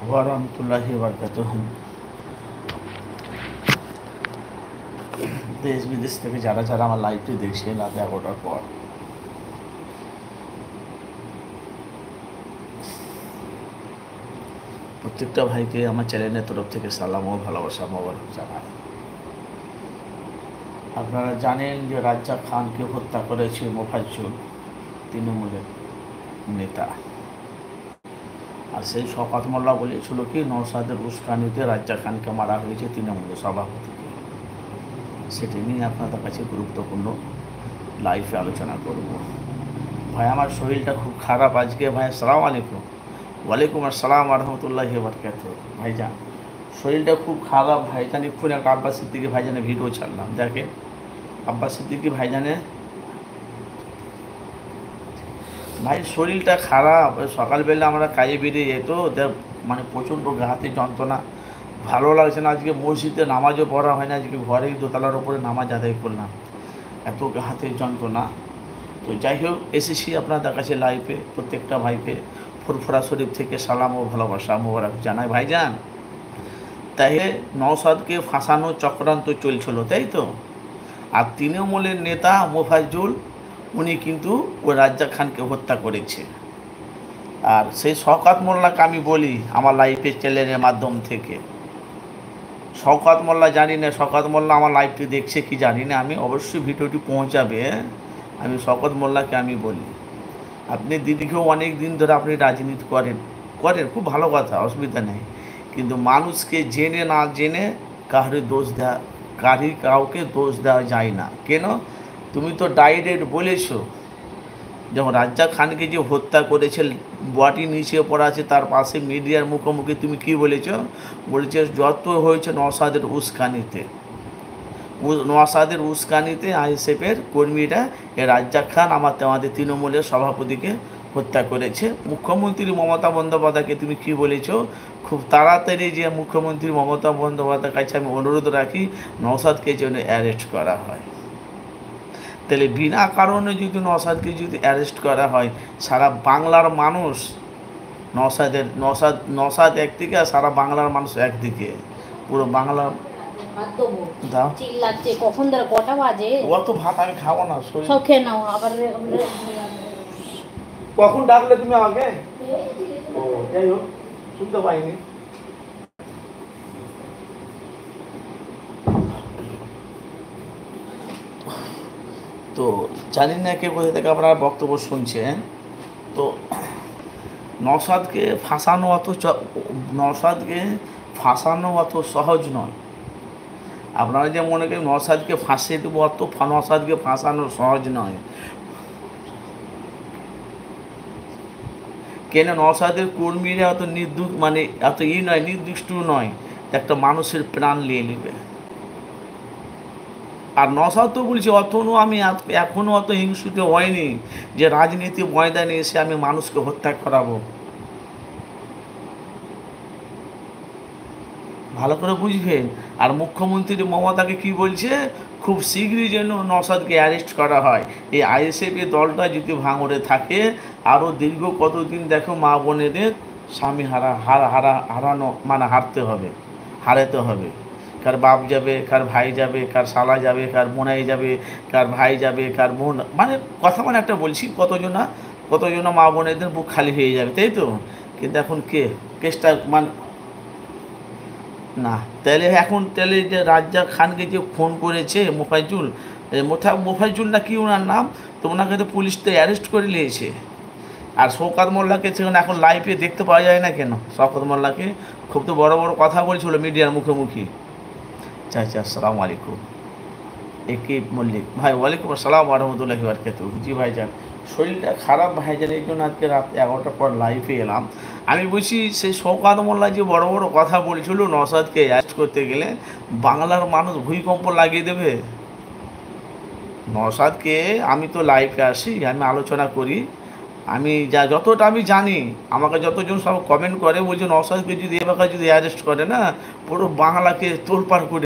ওয়া রাহমাতুল্লাহি ওয়া বারাকাতুহু। দেশ বিদেশ থেকে যারা যারা আমার লাইভটি দেখছেন রাত 11টার পর, প্রত্যেকটা ভাইকে আমার চ্যানেলের তরফ থেকে সালাম ও ভালোবাসা মোবারক জানাই। আপনারা জানেন যে রাজ্জাক খানকে হত্যা করেছে মোফাজ্জল, তৃণমূলের নেতা। আর সেই শওকত মোল্লা বলেছিল কি নওশাদের উস্কানিতে রাজ্জাক খানকে মারা হয়েছে তৃণমূলের সভাপতিকে। সেটি নিয়ে আপনাদের কাছে গুরুত্বপূর্ণ লাইভে আলোচনা করব। ভাই আমার শরীরটা খুব খারাপ আজকে। ভাই আসসালামু আলাইকুম। ওয়ালাইকুম আসসালাম ওয়া রাহমাতুল্লাহি ওয়া বারাকাতুহু। ভাইজান শরীরটা খুব খারাপ। ভাইজান এক্ষুনি একটা আব্বাস সিদ্দিকী ভাইজানের ভিডিও ছাড়লাম, দেখে আব্বাস সিদ্দিকী ভাইজানে ভাই শরীরটা খারাপ। সকালবেলা আমরা কাজে বেরিয়ে যেত, মানে প্রচণ্ড হাতে যন্ত্রণা, ভালো লাগছে না। আজকে মসজিদে নামাজও পড়া হয় না, আজকে ঘরেই দোতলার ওপরে নামাজ আদায় করলাম, এত হাতের যন্ত্রণা। তো যাই হোক, এসেছি আপনাদের কাছে লাইভে। প্রত্যেকটা ভাইকে ফুরফুরা শরীফ থেকে সালাম ও ভালোবাসা মোবারক জানাই। ভাইজান তাই নওশাদকে ফাঁসানোর চক্রান্ত চলছিল, তাই তো? আর তৃণমূলের নেতা মোফাজ্জল উনি কিন্তু ওই রাজ্জাক খানকে হত্যা করেছে। আর সেই শওকত মোল্লাকে আমি বলি আমার লাইফের চ্যানেলের মাধ্যম থেকে, শওকত মোল্লা জানি না শওকত মোল্লা আমার লাইভটি দেখছে কি জানি না, আমি অবশ্যই ভিডিওটি পৌঁছাবে। আমি শওকত মোল্লাকে আমি বলি, আপনি দিদিকেও অনেক দিন ধরে আপনি রাজনীতি করেন, খুব ভালো কথা, অসুবিধা নেই। কিন্তু মানুষকে জেনে না জেনে কাউকে দোষ দেওয়া যায় না। কেন? তুমি তো ডাইরেক্ট বলেছো, যেমন রাজ্জাক খানকে যে হত্যা করেছে, বডি নিচে পড়া আছে, তার পাশে মিডিয়ার মুখোমুখি তুমি কি বলেছো? বলেছে যত হয়েছে নওশাদের উস্কানিতে আইএসএফের কর্মীরা রাজ্জাক খান আমাদের তৃণমূলের সভাপতিকে হত্যা করেছে। মুখ্যমন্ত্রী মমতা বন্দ্যোপাধ্যায়কে তুমি কি বলেছো? খুব তাড়াতাড়ি যে মুখ্যমন্ত্রী মমতা বন্দ্যোপাধ্যায়ের কাছে আমি অনুরোধ রাখি নওশাদকে যেন অ্যারেস্ট করা হয়। তাহলে বিনা কারণে যদি নওশাদকে যদি অ্যারেস্ট করা হয়, সারা বাংলার মানুষ নওশাদ একদিকে আর সারা বাংলার মানুষ একদিকে, পুরো বাংলা দাও চিল্লাচ্ছে। কখন ধরে কটা বাজে? অত ভাত আমি খাবো না, সব খেয়ে নাও। আবার কখন ডাকলে তুমি আমাকে? ও যাই হোক, শুনতে পাইনি। তো জানি না কে কোথা থেকে আপনারা বক্তব্য শুনছেন। তো নওশাদকে ফাঁসানো অত সহজ নয়। আপনারা যে মনে করেন নওশাদকে ফাঁসিয়ে দেবো, নওশাদকে ফাঁসানো সহজ নয়। কেন? নওশাদের কর্মীরা এত নির্দিষ্ট নয়, একটা মানুষের প্রাণ নিয়ে নেবে। আর নওশাদ তো বলছি আমি এখনও অত হিংসুটে হয়নি যে রাজনীতি ময়দানে এসে আমি মানুষকে হত্যা করাবো। ভালো করে বুঝবেন। আর মুখ্যমন্ত্রী মমতাকে কি বলছে? খুব শীঘ্রই যেন নওশাদকে অ্যারেস্ট করা হয়। এই আইএসএফের দলটা যদি ভাঙড়ে থাকে, আরও দীর্ঘ কতদিন দেখো মা বোনেদের স্বামী হারাতে হবে। কার বাপ যাবে, কার ভাই যাবে, কার শালা যাবে, কার বোনাই যাবে, কার ভাই যাবে, কার বোন, কথা একটা বলছি, কতজনা মা বোনেদের বুক খালি হয়ে যাবে, তাই তো? কিন্তু এখন কেসটা না। তাহলে যে রাজ্জাক খানকে যে ফোন করেছে মোফাজ্জল না কি ওনার নাম, তো ওনাকে তো পুলিশ তো অ্যারেস্ট করে নিয়েছে। আর শওকত মোল্লাকে সেখানে এখন লাইভে দেখতে পাওয়া যায় না কেন? শওকত মোল্লাকে খুব তো বড় বড় কথা বলছিল মিডিয়ার মুখোমুখি। আচ্ছা, আসসালামু আলাইকুম। একে মল্লিক ভাই, ওয়ালাইকুম আসসালাম ওয়া রাহমাতুল্লাহি ওয়া বারাকাতুহু। জি ভাইজান শরীরটা খারাপ ভাইজান, এই জন্য আজকে রাত 11টার পর লাইভে এলাম। আমি বলছি সেই শওকত মোল্লা যে বড় বড় কথা বলছিল নওশাদকে অ্যারেস্ট করতে গেলে বাংলার মানুষ ভূমিকম্প লাগিয়ে দেবে। নওশাদকে আমি তো লাইভে আসি, আমি আলোচনা করি, আমি যতটা আমি জানি, আমাকে যতজন সব কমেন্ট করে বলছে নওশাদকে যদি এবার যদি অ্যারেস্ট করে না, পুরো বাংলাকে তোলপাড় করে